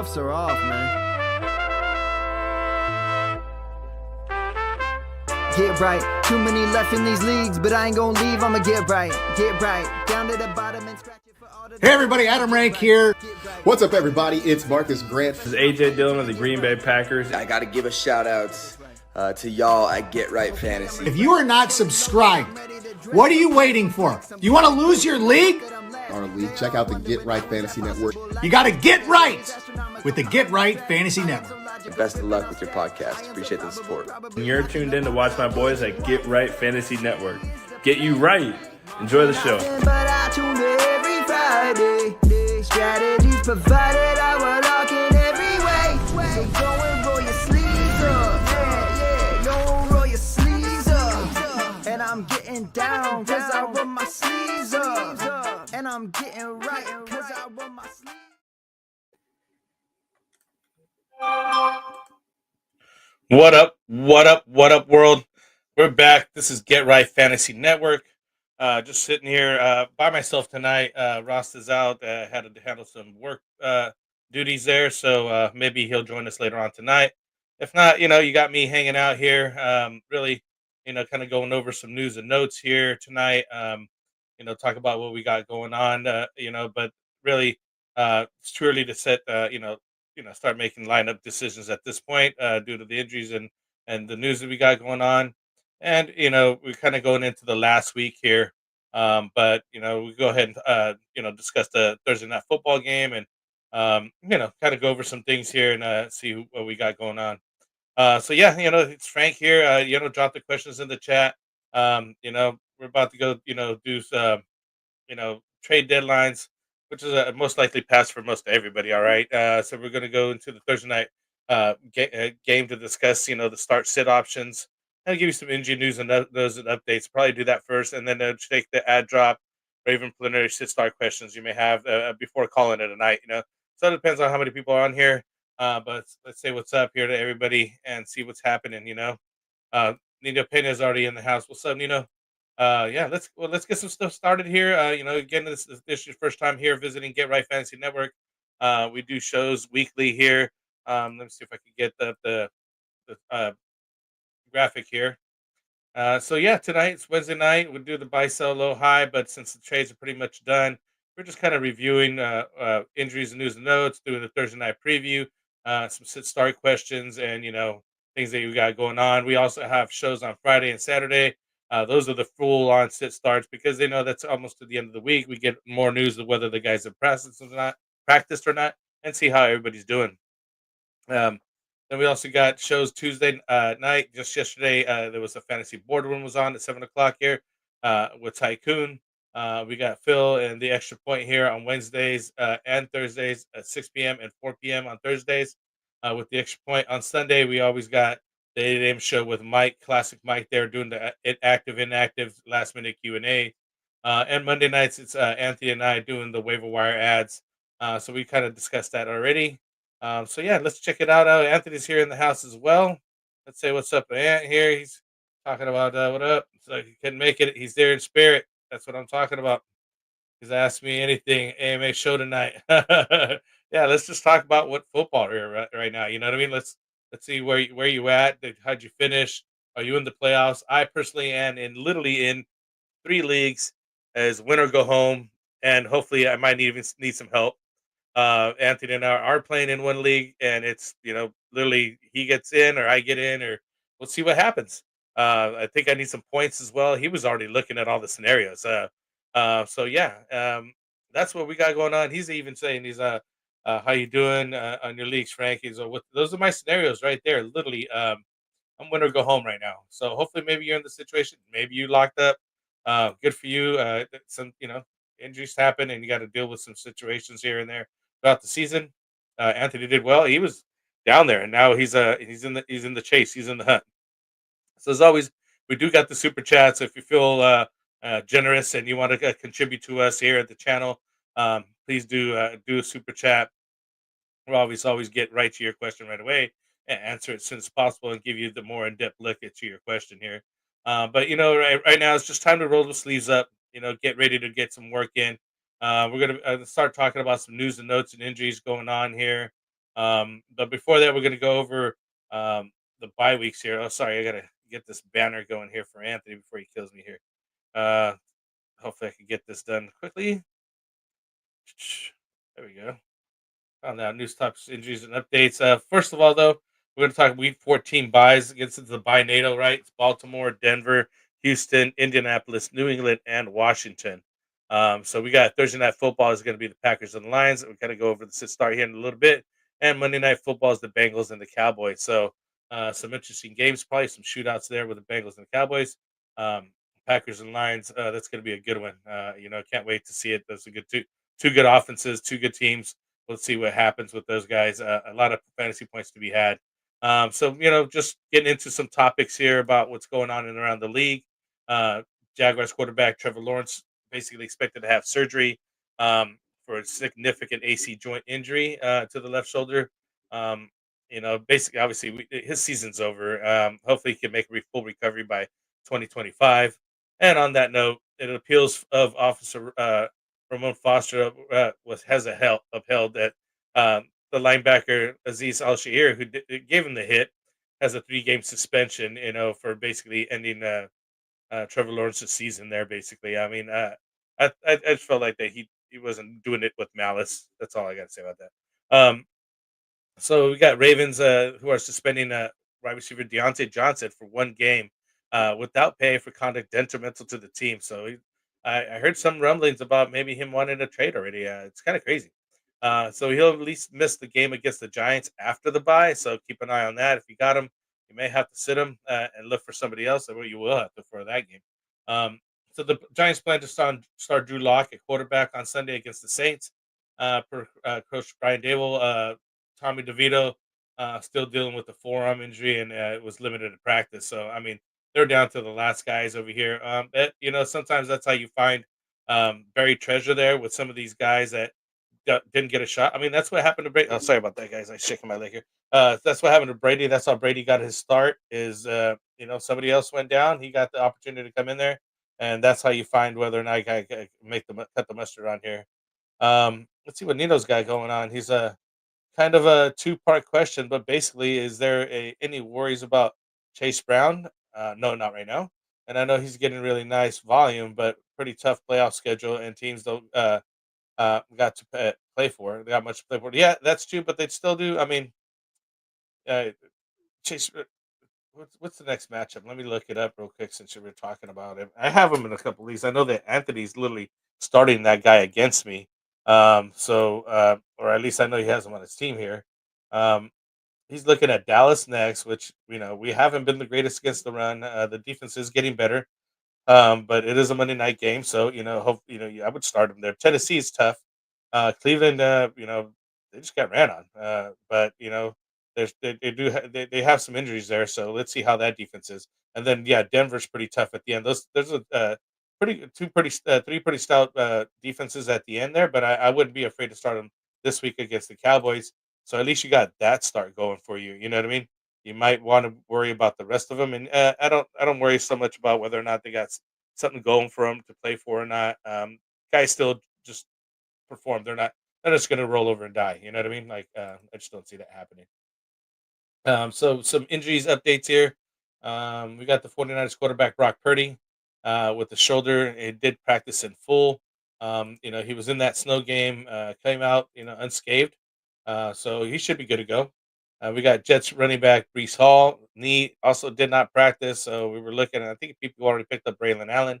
cuffs are off, man. Get right. Too many left in these leagues, but I ain't gonna leave. I'ma get right. Get right. Down to the bottom and scratch it for all the. Hey everybody, Adam Rank here. What's up, everybody? It's Marcus Grant. This is AJ Dillon of the Green Bay Packers. I got to give a shout out to y'all at Get Right Fantasy. If you are not subscribed, what are you waiting for? You want to lose your league? Our league. Check out the Get Right Fantasy Network. You got to get right with the Get Right Fantasy Network. And best of luck with your podcast. Appreciate the support. And you're tuned in to watch my boys at Get Right Fantasy Network. Get you right. Enjoy the show. But I tune in every Friday. Strategies provided, I will lock in every way. So go and roll your sleeves up. Yeah, go roll your sleeves up. And I'm getting down, cause I roll my sleeves up. And I'm getting right, cause I roll my sleeves up. What up? What up? What up, world? We're back. This is Get Right Fantasy Network. Just sitting here by myself tonight. Ross is out. Had to handle some work duties there, so maybe he'll join us later on tonight. If not, you got me hanging out here. Really, kind of going over some news and notes here tonight. Talk about what we got going on. But really, it's too early to set. Start making lineup decisions at this point due to the injuries and the news that we got going on. And, we're kind of going into the last week here. But, we go ahead and, discuss the Thursday night football game and, kind of go over some things here and see what we got going on. It's Frank here. Drop the questions in the chat. We're about to go, do some, trade deadlines, which is a most likely pass for most everybody. All right. So we're going to go into the Thursday night game to discuss, the start sit options. I'll give you some injury news and those and updates. Probably do that first, and then take the ad drop or even preliminary sit start questions you may have before calling it a night. So it depends on how many people are on here. But let's say what's up here to everybody and see what's happening. Nino Pena is already in the house. What's up, Nino? Let's get some stuff started here. Again, this is your first time here visiting Get Right Fantasy Network. We do shows weekly here. Let me see if I can get the graphic here. Tonight it's Wednesday night. We'll do the buy, sell, low, high, but since the trades are pretty much done, we're just kind of reviewing injuries and news and notes, doing the Thursday night preview, some sit start questions, and things that you got going on. We also have shows on Friday and Saturday. Those are the full-on sit starts because they know that's almost to the end of the week. We get more news of whether the guys have practiced or not, and see how everybody's doing. Then we also got shows Tuesday night. Just yesterday, there was a fantasy boardroom was on at 7:00 here with Tycoon. We got Phil and the extra point here on Wednesdays and Thursdays at 6 p.m. and 4 p.m. on Thursdays. With the extra point on Sunday, we always got the 8 a.m. show with Mike, classic Mike there doing the active, inactive, last minute Q&A. And Monday nights, it's Anthony and I doing the waiver wire ads. So we kind of discussed that already. Let's check it out. Anthony's here in the house as well. Let's say what's up to Ant here. He's talking about what up. So he couldn't make it. He's there in spirit. That's what I'm talking about. He's asked me anything. AMA show tonight. Yeah, let's just talk about what football here right now. You know what I mean? Let's see where you at. How'd you finish? Are you in the playoffs? I personally am literally in 3 leagues as win or go home, and hopefully I might even need some help. Anthony and I are playing in 1 league, and it's literally he gets in or I get in, or we'll see what happens. I think I need some points as well. He was already looking at all the scenarios. That's what we got going on. He's even saying how you doing on your leagues, Frank? He's those are my scenarios right there. Literally, I'm win or go home right now. So hopefully, maybe you're in the situation. Maybe you locked up. Good for you. Some injuries happen, and you got to deal with some situations here and there throughout the season. Anthony did well. He was down there, and now he's in the chase. He's in the hunt. So as always, we do got the super chats. If you feel generous and you want to contribute to us here at the channel, please do a super chat. We'll always get right to your question right away and answer it as soon as possible and give you the more in-depth look at your question here. But right now it's just time to roll the sleeves up. Get ready to get some work in. We're gonna start talking about some news and notes and injuries going on here. But before that, we're going to go over the bye weeks here. Oh, sorry, I got to get this banner going here for Anthony before he kills me here. Uh, Hopefully, I can get this done quickly. There we go. On that news topics, injuries, and updates. First of all, though, we're going to talk Week 14 buys. Gets into the buy NATO, right? It's Baltimore, Denver, Houston, Indianapolis, New England, and Washington. So we got Thursday night football is going to be the Packers and the Lions. We're going to go over the start here in a little bit, and Monday night football is the Bengals and the Cowboys. So some interesting games, probably some shootouts there with the Bengals and the Cowboys. Um, Packers and Lions. That's going to be a good one. Can't wait to see it. Those are good two good offenses, two good teams. Let's see what happens with those guys. A lot of fantasy points to be had. Just getting into some topics here about what's going on and around the league. Uh, Jaguars quarterback Trevor Lawrence basically expected to have surgery for a significant AC joint injury to the left shoulder. Basically, obviously, his season's over. Hopefully, he can make a full recovery by 2025. And on that note, it appeals of Officer Ramon Foster upheld that the linebacker Aziz Al Shair, who gave him the hit, has a 3-game suspension. For basically ending Trevor Lawrence's season there. Basically, I mean, I just felt like that he wasn't doing it with malice. That's all I got to say about that. So we got Ravens who are suspending wide receiver Deontay Johnson for 1 game without pay for conduct detrimental to the team. So I heard some rumblings about maybe him wanting to trade already. It's kind of crazy. So he'll at least miss the game against the Giants after the bye. So keep an eye on that. If you got him, you may have to sit him and look for somebody else. Or you will have to for that game. So the Giants plan to start Drew Lock at quarterback on Sunday against the Saints. Per Coach Brian Dable, Tommy DeVito still dealing with the forearm injury and it was limited to practice. So I mean, they're down to the last guys over here. Sometimes that's how you find buried treasure there with some of these guys that didn't get a shot. I mean, that's what happened to Brady. Oh, sorry about that, guys. I'm shaking my leg here. That's what happened to Brady. That's how Brady got his start. Is somebody else went down. He got the opportunity to come in there, and that's how you find whether or not you can cut the mustard on here. Let's see what Nino's got going on. He's a kind of a two-part question, but basically, is there any worries about Chase Brown? No, not right now. And I know he's getting really nice volume, but pretty tough playoff schedule, and teams don't got to play for. They got much to play for. Yeah, that's true, but they'd still do. I mean, uh, Chase. What's the next matchup? Let me look it up real quick since you were talking about him. I have him in a couple leagues. I know that Anthony's literally starting that guy against me. Or at least I know he has him on his team here. Um, he's looking at Dallas next, which we haven't been the greatest against the run. The defense is getting better. But it is a Monday night game, so I would start them there. Tennessee is tough. Cleveland, they just got ran on. But they have some injuries there, so let's see how that defense is. And then Denver's pretty tough at the end. There's a three pretty stout defenses at the end there, but I wouldn't be afraid to start them this week against the Cowboys. So at least you got that start going for you. You know what I mean? You might want to worry about the rest of them, and I don't worry so much about whether or not they got something going for them to play for or not. Guys still just perform. They're just going to roll over and die. You know what I mean? Like I just don't see that happening. So some injuries updates here. We got the 49ers quarterback Brock Purdy with the shoulder. He did practice in full. He was in that snow game, came out, unscathed. So he should be good to go. We got Jets running back Brees Hall. Knee also did not practice. So we were looking, I think people already picked up Braylon Allen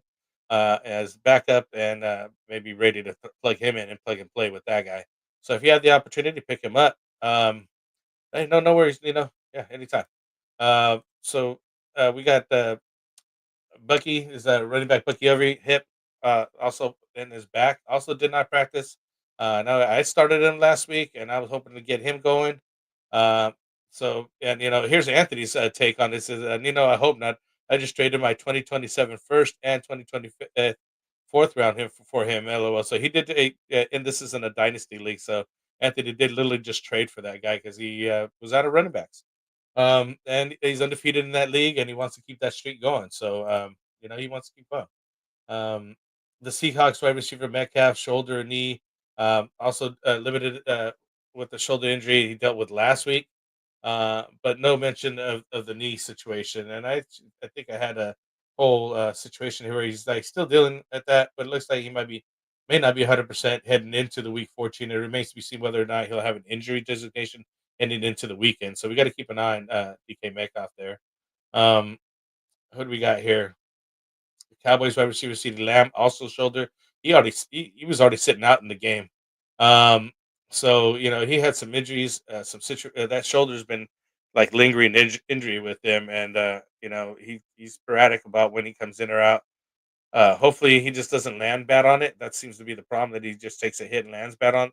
as backup and maybe ready to plug him in and plug and play with that guy. So if you have the opportunity, pick him up. Hey, no worries. Yeah, anytime. We got Bucky is running back Bucky Every hip also in his back. Also did not practice. Now I started him last week, and I was hoping to get him going. Uh, here's Anthony's take on this. Is I hope not. I just traded my 2027 first and 2020 fourth round him for him. LOL. So he did, and this isn't a dynasty league. So Anthony did literally just trade for that guy because he was out of running backs. And he's undefeated in that league, and he wants to keep that streak going. So he wants to keep going. The Seahawks wide receiver Metcalf shoulder and knee also limited with the shoulder injury he dealt with last week, but no mention of the knee situation. And I think I had a whole situation here where he's like still dealing at that, but it looks like he may not be 100% heading into the week 14. It remains to be seen whether or not he'll have an injury designation heading into the weekend. So we got to keep an eye on DK Metcalf there. Um, who do we got here? The Cowboys wide receiver CeeDee Lamb also shoulder. He was already sitting out in the game. Um, so he had some injuries. That shoulder's been like lingering injury with him, and he's sporadic about when he comes in or out. Hopefully, he just doesn't land bad on it. That seems to be the problem, that he just takes a hit and lands bad on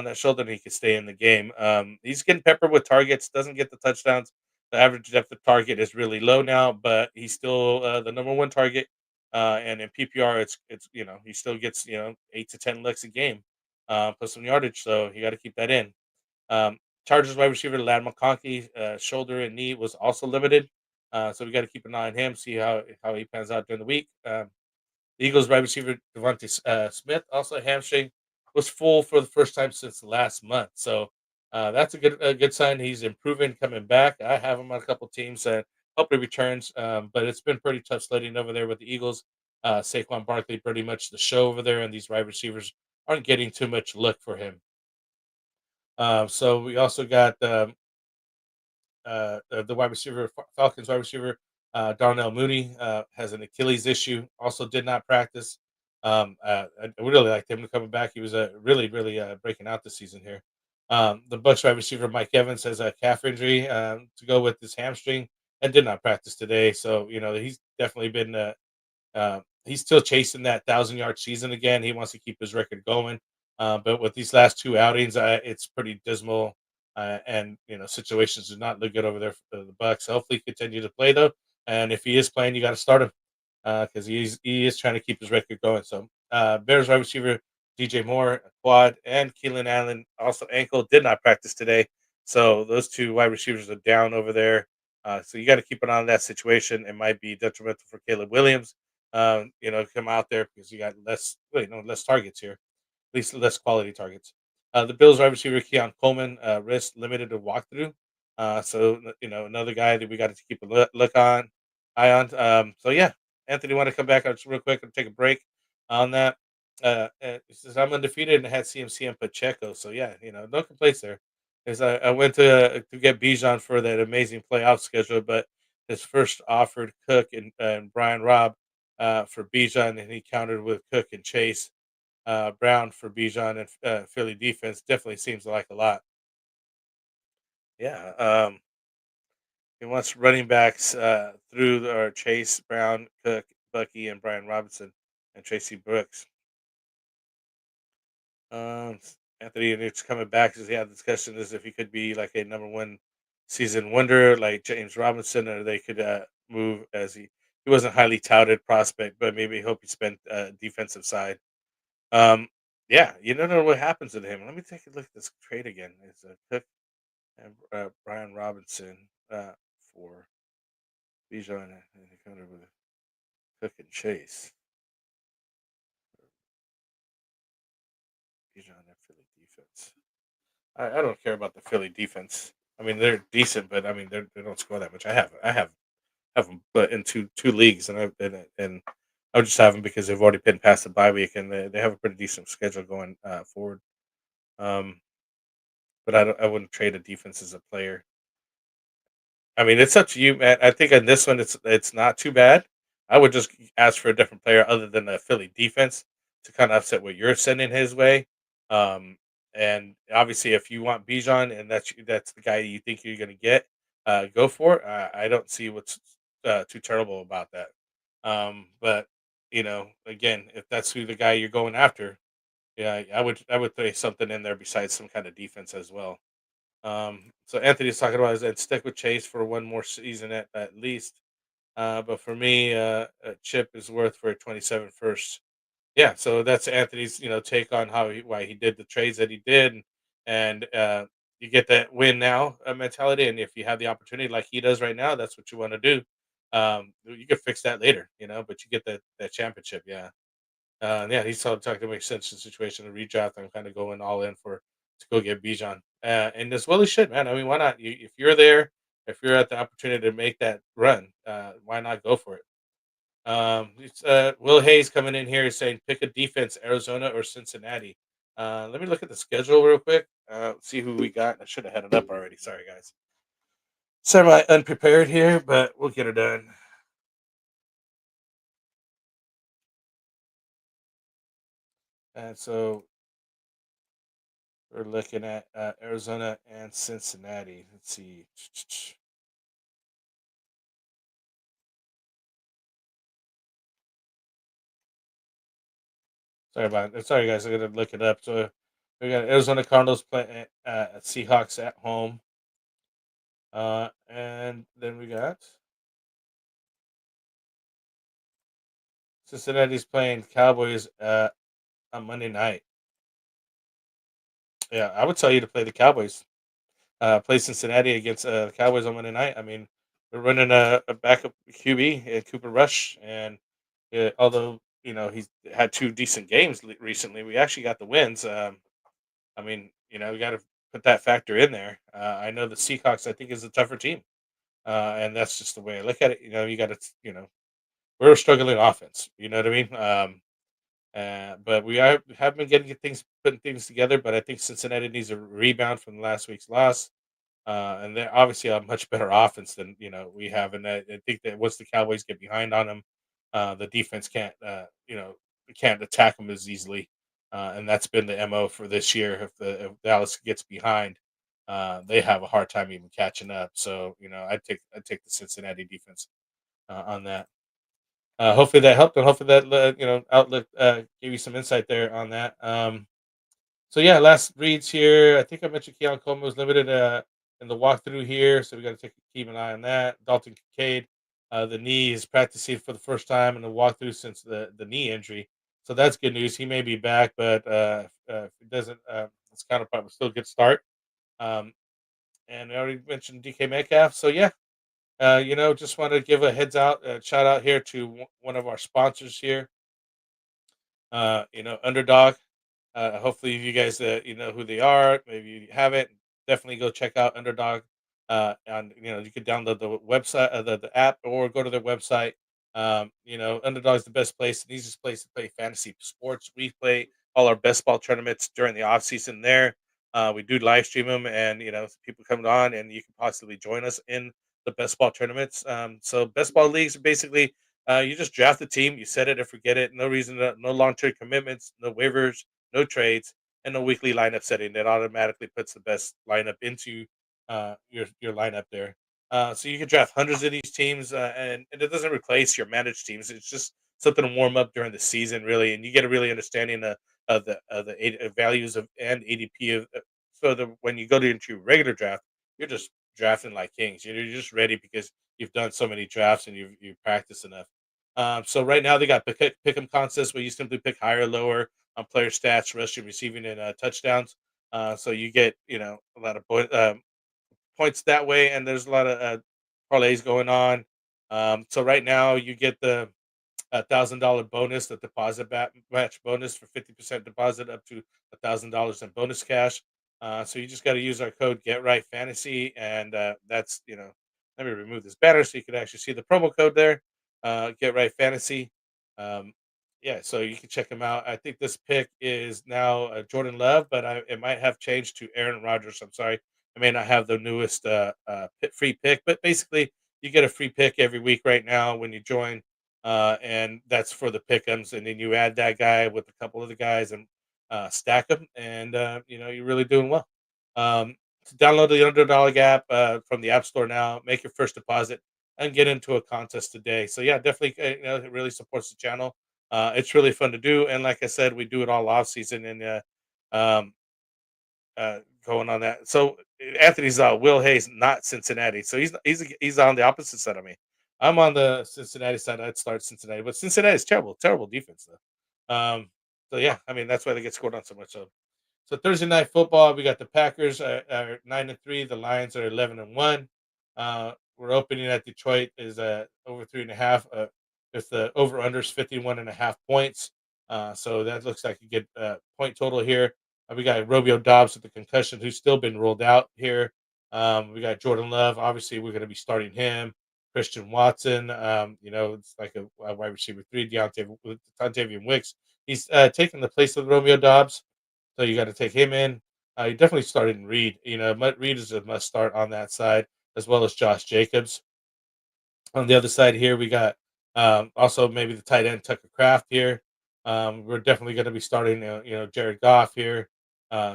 that shoulder, and he can stay in the game. He's getting peppered with targets, doesn't get the touchdowns. The average depth of target is really low now, but he's still the number one target. And in PPR, he still gets 8 to 10 licks a game, plus some yardage. So you got to keep that in. Um, Chargers wide receiver Lad McConkey, shoulder and knee was also limited. So we got to keep an eye on him, see how he pans out during the week. The Eagles wide receiver Devontae Smith, also hamstring, was full for the first time since last month. So that's a good sign. He's improving, coming back. I have him on a couple teams and hope he returns. But it's been pretty tough sledding over there with the Eagles. Saquon Barkley pretty much the show over there, and these wide receivers aren't getting too much look for him. So we also got the wide receiver, Falcons wide receiver, Darnell Mooney, has an Achilles issue. Also, did not practice. I really liked him coming back. He was really, really breaking out this season here. The Bucks wide receiver Mike Evans has a calf injury to go with his hamstring and did not practice today. So he's definitely been he's still chasing that 1,000-yard season again. He wants to keep his record going. But with these last two outings, it's pretty dismal, and situations do not look good over there for the Bucks. Hopefully, he continue to play though, and if he is playing, you got to start him because he is trying to keep his record going. So Bears wide receiver DJ Moore quad and Keelan Allen also ankle did not practice today. So those two wide receivers are down over there. So you got to keep an eye on that situation. It might be detrimental for Caleb Williams. Come out there because you got less targets here, at least less quality targets. The Bills wide receiver Keon Coleman, wrist limited to walkthrough. Another guy that we got to keep a eye on. So yeah, Anthony, want to come back just real quick and take a break on that? He says I'm undefeated and I had CMC and Pacheco. So yeah, no complaints there. Because I went to get Bijan for that amazing playoff schedule, but his first offered Cook and Brian Robb for Bijan, and he countered with Cook and Chase Brown for Bijan, and Philly defense definitely seems like a lot. Yeah, he wants running backs through our Chase Brown, Cook, Bucky, and Brian Robinson, and Tracy Brooks. Anthony, and it's coming back because he had discussion as if he could be like a number one season wonder like James Robinson, or they could move as he wasn't highly touted prospect, but maybe hope he spent defensive side. Um, yeah, you don't know what happens to him. Let me take a look at this trade again. It's Cook and Brian Robinson for Bijan and he countered with Cook and Chase. Bijan and Philly defense. I don't care about the Philly defense. I mean, they're decent, but I mean, they don't score that much. I have them, but in two leagues, and I would just have them because they've already been past the bye week, and they have a pretty decent schedule going forward. Um, but I wouldn't trade a defense as a player. I mean, it's up to you, man. I think on this one, it's not too bad. I would just ask for a different player other than the Philly defense to kind of upset what you're sending his way. Um, and obviously, if you want Bijan and that's the guy you think you're going to get, go for it. I don't see what's too terrible about that. But again, if that's who the guy you're going after, yeah, I would throw something in there besides some kind of defense as well. So Anthony's talking about is and stick with Chase for one more season at least. But for me, Chip is worth for a 27 first. Yeah, so that's Anthony's take on why he did the trades that he did, and you get that win now mentality. And if you have the opportunity like he does right now, that's what you want to do. You can fix that later, but you get that championship. Yeah, yeah. He's talking to make sense in the situation to redraft. I'm kind of going all in for to go get Bijan. And as well as should, man. I mean, why not? If you're there, if you're at the opportunity to make that run, why not go for it? Will Hayes coming in here saying pick a defense, Arizona or Cincinnati. Let me look at the schedule real quick. See who we got. I should have had it up already. Sorry, guys. Semi unprepared here, but we'll get it done. And so we're looking at Arizona and Cincinnati. Let's see. Sorry, guys. I got to look it up. So we got Arizona Cardinals playing Seahawks at home. And then we got Cincinnati's playing Cowboys on Monday night. Yeah, I would tell you to play the Cowboys. Play Cincinnati against the Cowboys on Monday night. I mean, we're running a backup QB, Cooper Rush, and although he's had two decent games recently, we actually got the wins. I mean, we got to put that factor in there. I know the Seahawks, I think, is a tougher team, and that's just the way I look at it. You got to, we're a struggling offense. You know what I mean? But have been putting things together. But I think Cincinnati needs a rebound from last week's loss. And they're obviously a much better offense than we have, and I think that once the Cowboys get behind on them, the defense can't attack them as easily, and that's been the mo for this year. If Dallas gets behind, they have a hard time even catching up. So I take the Cincinnati defense on that. Hopefully that helped, and hopefully that outlet gave you some insight there on that. So yeah, last reads here. I think I mentioned Keon Coleman was limited in the walkthrough here, so we got to keep an eye on that. Dalton Kincaid, the knee is practicing for the first time in the walkthrough since the knee injury, so that's good news. He may be back, but if it doesn't, his counterpart will still get start. Um, and I already mentioned DK Metcalf, so yeah, just want to give a shout out here to one of our sponsors here. Underdog. Hopefully, you guys you know who they are. Maybe you haven't. Definitely go check out Underdog. And you can download the website, the app, or go to their website. Underdog is the best place, the easiest place to play fantasy sports. We play all our best ball tournaments during the off season there. We do live stream them, and people come on, and you can possibly join us in the best ball tournaments. So best ball leagues are basically you just draft the team, you set it and forget it. No reason, no long term commitments, no waivers, no trades, and no weekly lineup setting. That automatically puts the best lineup into your lineup there. So you can draft hundreds of these teams, and it doesn't replace your managed teams. It's just something to warm up during the season, really, and you get a really understanding of the values of and ADP so that when you go into your regular draft, you're just drafting like kings. You're just ready because you've done so many drafts and you've practiced enough. So right now they got pick 'em contests where you simply pick higher or lower on player stats, rushing, receiving, and touchdowns. So you get a lot of points that way, and there's a lot of parlays going on. So right now you get the $1,000 bonus, the deposit match bonus for 50% deposit up to $1,000 in bonus cash. So you just got to use our code Get Right Fantasy, and that's Let me remove this banner so you can actually see the promo code there. Get Right Fantasy. Um, yeah, so you can check them out. I think this pick is now Jordan Love, but it might have changed to Aaron Rodgers. I'm sorry, I may not have the newest free pick, but basically you get a free pick every week right now when you join, and that's for the pickums. And then you add that guy with a couple of the guys and stack them, and you're really doing well. To download the Underdog app from the App Store now, make your first deposit, and get into a contest today. So yeah, definitely, it really supports the channel. It's really fun to do, and like I said, we do it all off season, and um, going on that. So Anthony's Will Hayes, not Cincinnati. So he's on the opposite side of me. I'm on the Cincinnati side. I'd start Cincinnati, but Cincinnati is terrible, terrible defense though. So yeah, I mean that's why they get scored on so much. So Thursday night football, we got the Packers are 9-3. The Lions are 11-1. We're opening at Detroit is over 3.5. If the over under is 51.5 points. So that looks like a good point total here. We got Romeo Dobbs with the concussion, who's still been ruled out here. We got Jordan Love. Obviously, we're going to be starting him. Christian Watson. It's like a wide receiver 3. Dontavian Wicks. He's taking the place of Romeo Dobbs, so you got to take him in. You definitely started in Reed. Reed is a must start on that side, as well as Josh Jacobs. On the other side here, we got also maybe the tight end Tucker Craft here. We're definitely going to be starting, Jared Goff here.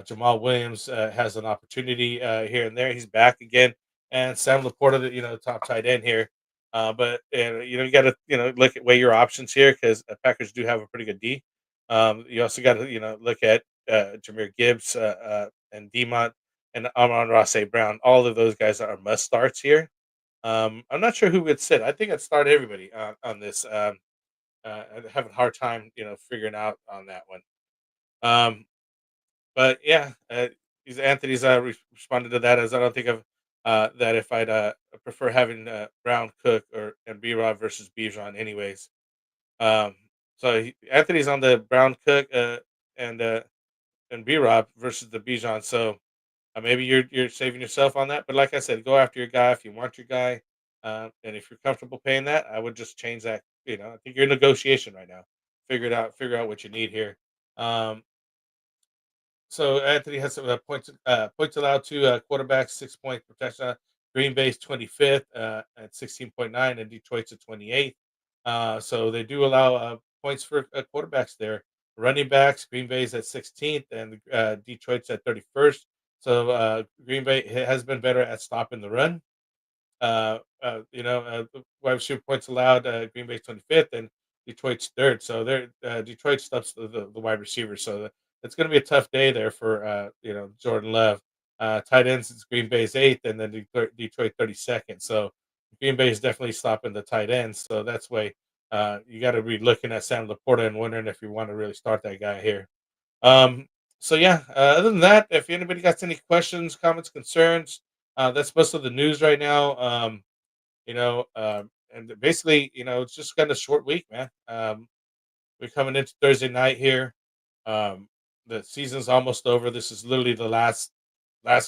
Jamal Williams has an opportunity here and there. He's back again, and Sam Laporta, the top tight end here. But you got to weigh your options here because Packers do have a pretty good D. You also got to look at Jameer Gibbs and Demont and Amon-Ra St. Brown. All of those guys are must starts here. I'm not sure who would sit. I think I'd start everybody on this. I'm having a hard time, figuring out on that one. Um, but yeah, these Anthony's responded to that as I don't think of that if I'd prefer having Brown Cook or and B Rob versus Bijan anyways. Um, Anthony's on the Brown Cook and and B Rob versus the Bijan. So maybe you're saving yourself on that, but like I said, go after your guy if you want your guy, and if you're comfortable paying that, I would just change that. I think you're in negotiation right now. Figure it out. Figure out what you need here. Um, so Anthony has some points allowed to quarterbacks, 6 point protection. Green Bay's 25th at 16.9, and Detroit's at 28th. So they do allow points for quarterbacks there. Running backs, Green Bay's at 16th, and Detroit's at 31st. So Green Bay has been better at stopping the run. Wide receiver points allowed. Green Bay's 25th and Detroit's third. So Detroit stops the wide receiver. So it's going to be a tough day there for Jordan Love. Tight ends, it's Green Bay's eighth, and then Detroit 32nd. So Green Bay is definitely stopping the tight ends. So that's why you got to be looking at Sam Laporta and wondering if you want to really start that guy here. Um, other than that, if anybody got any questions, comments, concerns, that's most of the news right now. And basically, it's just kind of a short week, man. We're coming into Thursday night here. Um, the season's almost over. This is literally the last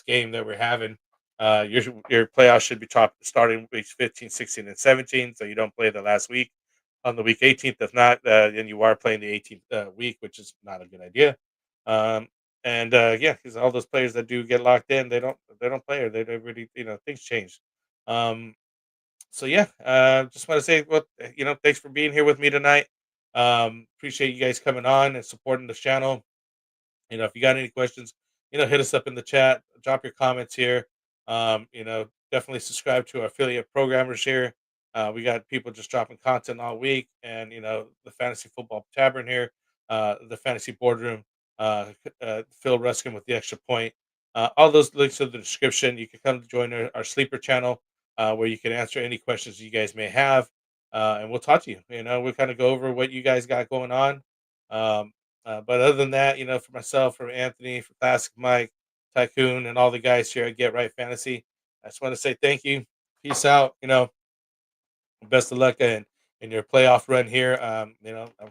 game that we're having. Your playoffs should be starting weeks 15, 16, and 17, so you don't play the last week on the week 18th. If not, then you are playing the 18th week, which is not a good idea. Um, and yeah, because all those players that do get locked in, they don't play or they don't really things change. Um, so yeah, just want to say, well, thanks for being here with me tonight. Appreciate you guys coming on and supporting the channel. If you got any questions, hit us up in the chat, drop your comments here. Definitely subscribe to our affiliate programmers here. We got people just dropping content all week, and the Fantasy Football Tavern here, the Fantasy Boardroom, Phil Ruskin with the extra point. All those links in the description. You can come to join our sleeper channel, where you can answer any questions you guys may have, and we'll talk to you. We'll kind of go over what you guys got going on. Um, but other than that, for myself, for Anthony, for Classic Mike, Tycoon, and all the guys here at Get Right Fantasy, I just want to say thank you. Peace out. Best of luck in your playoff run here.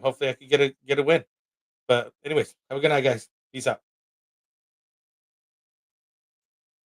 Hopefully I can get a win. But anyways, have a good night, guys. Peace out.